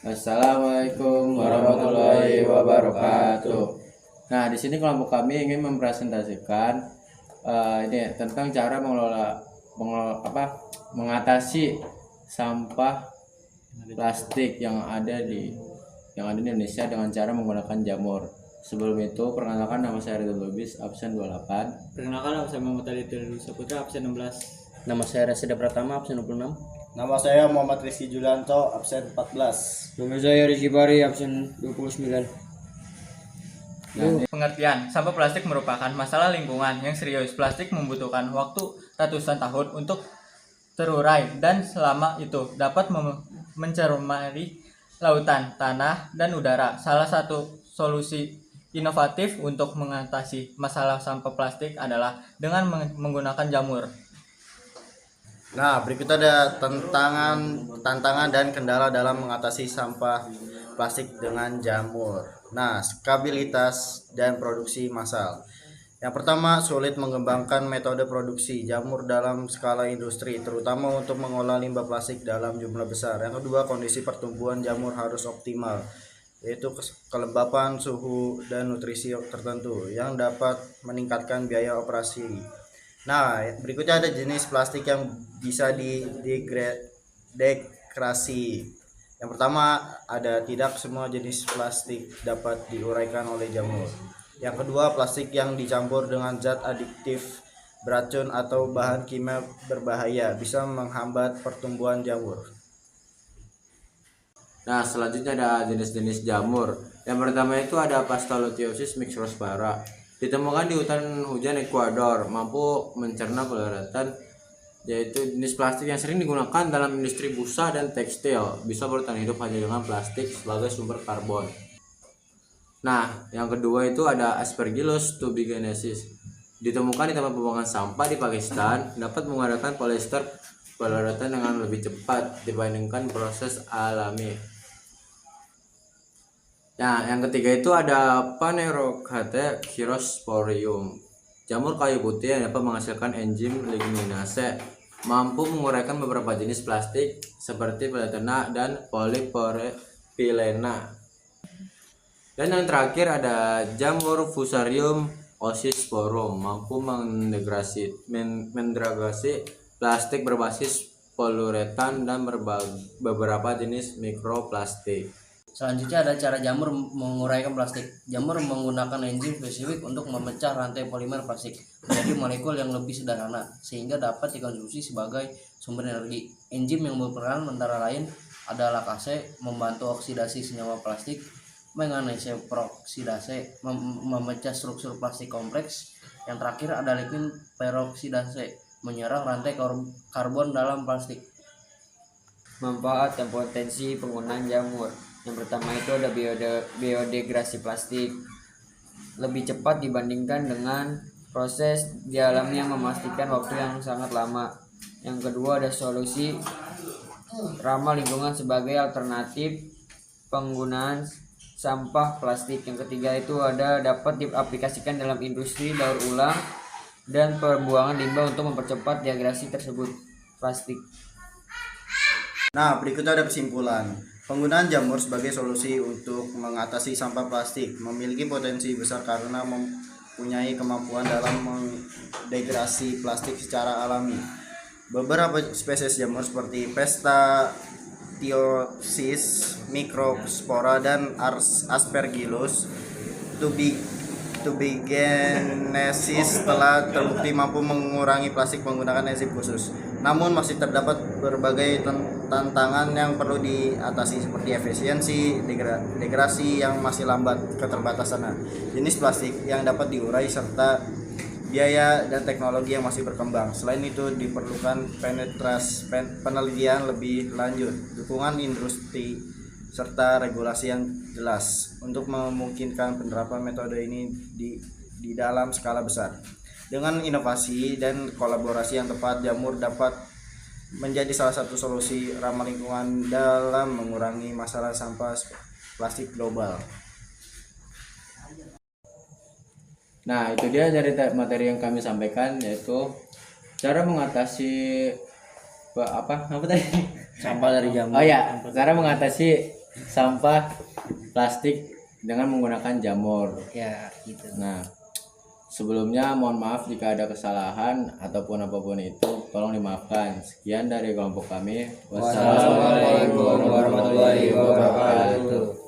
Assalamualaikum warahmatullahi wabarakatuh. Nah, di sini kelompok kami ingin mempresentasikan ini tentang cara mengatasi sampah plastik yang ada di Indonesia dengan cara menggunakan jamur. Sebelum itu, perkenalkan nama saya Ridho Lubis, absen 28. Perkenalkan, saya Muhammad Ali Tirul Saputra, absen 16. Nama saya Resida Pratama, absen 26. Nama saya Muhammad Rizky Julianto, absen 14. Nama saya Rizky Bari, absen 29. Pengertian, sampah plastik merupakan masalah lingkungan yang serius. Plastik membutuhkan waktu ratusan tahun untuk terurai dan selama itu dapat mencemari lautan, tanah, dan udara. Salah satu solusi inovatif untuk mengatasi masalah sampah plastik adalah dengan menggunakan jamur. Nah, berikut ada tantangan dan kendala dalam mengatasi sampah plastik dengan jamur. Nah, skalabilitas dan produksi massal. Yang pertama, sulit mengembangkan metode produksi jamur dalam skala industri, terutama untuk mengolah limbah plastik dalam jumlah besar. Yang kedua, kondisi pertumbuhan jamur harus optimal, yaitu kelembapan, suhu, dan nutrisi tertentu yang dapat meningkatkan biaya operasi. Nah, berikutnya ada jenis plastik yang bisa degradasi. Yang pertama, ada tidak semua jenis plastik dapat diuraikan oleh jamur. Yang kedua, plastik yang dicampur dengan zat adiktif, beracun atau bahan kimia berbahaya bisa menghambat pertumbuhan jamur. Nah, selanjutnya ada jenis-jenis jamur. Yang pertama itu ada Pastalothiosis microspora. Ditemukan di hutan hujan Ekuador, mampu mencerna polyurethane, yaitu jenis plastik yang sering digunakan dalam industri busa dan tekstil. Bisa bertahan hidup hanya dengan plastik sebagai sumber karbon. Nah, yang kedua itu ada Aspergillus tubigiensis. Ditemukan di tempat pembuangan sampah di Pakistan, dapat menggunakan polyurethane dengan lebih cepat dibandingkan proses alami. Nah, yang ketiga itu ada Phanerogaster chirosporium. Jamur kayu putih yang dapat menghasilkan enzim ligninase, mampu menguraikan beberapa jenis plastik seperti polyethylene dan polypropylene. Dan yang terakhir ada jamur Fusarium oxysporum, mampu mendegrasi plastik berbasis poliuretan dan beberapa jenis mikroplastik. Selanjutnya ada cara jamur menguraikan plastik. Jamur menggunakan enzim spesifik untuk memecah rantai polimer plastik menjadi molekul yang lebih sederhana sehingga dapat dikonsumsi sebagai sumber energi. Enzim yang berperan antara lain ada lakase, membantu oksidasi senyawa plastik, menganalisa peroksidase, memecah struktur plastik kompleks. Yang terakhir ada lipin peroksidase, menyerang rantai karbon dalam plastik. Manfaat dan potensi penggunaan jamur. Yang pertama itu ada biodegradasi plastik, lebih cepat dibandingkan dengan proses di alamnya, memastikan waktu yang sangat lama. Yang kedua ada solusi ramah lingkungan sebagai alternatif penggunaan sampah plastik. Yang ketiga itu ada dapat diaplikasikan dalam industri daur ulang dan pembuangan limbah untuk mempercepat degradasi tersebut plastik. Nah, berikutnya ada kesimpulan. Penggunaan jamur sebagai solusi untuk mengatasi sampah plastik memiliki potensi besar karena mempunyai kemampuan dalam mendegradasi plastik secara alami. Beberapa spesies jamur seperti Pastalothiosis microspora dan Aspergillus tubigiensis telah terbukti mampu mengurangi plastik menggunakan enzim khusus. Namun masih terdapat berbagai tantangan yang perlu diatasi seperti efisiensi, degradasi yang masih lambat, keterbatasan jenis plastik yang dapat diurai serta biaya dan teknologi yang masih berkembang. Selain itu diperlukan penelitian lebih lanjut, dukungan industri serta regulasi yang jelas untuk memungkinkan penerapan metode ini di dalam skala besar. Dengan inovasi dan kolaborasi yang tepat, jamur dapat menjadi salah satu solusi ramah lingkungan dalam mengurangi masalah sampah plastik global. Nah, itu dia dari materi yang kami sampaikan, yaitu cara mengatasi apa tadi? Sampah dari jamur. Oh ya, cara mengatasi sampah plastik dengan menggunakan jamur. Ya, gitu. Nah, sebelumnya mohon maaf jika ada kesalahan ataupun apapun itu, tolong dimaafkan. Sekian dari kelompok kami. Wassalamualaikum warahmatullahi wabarakatuh.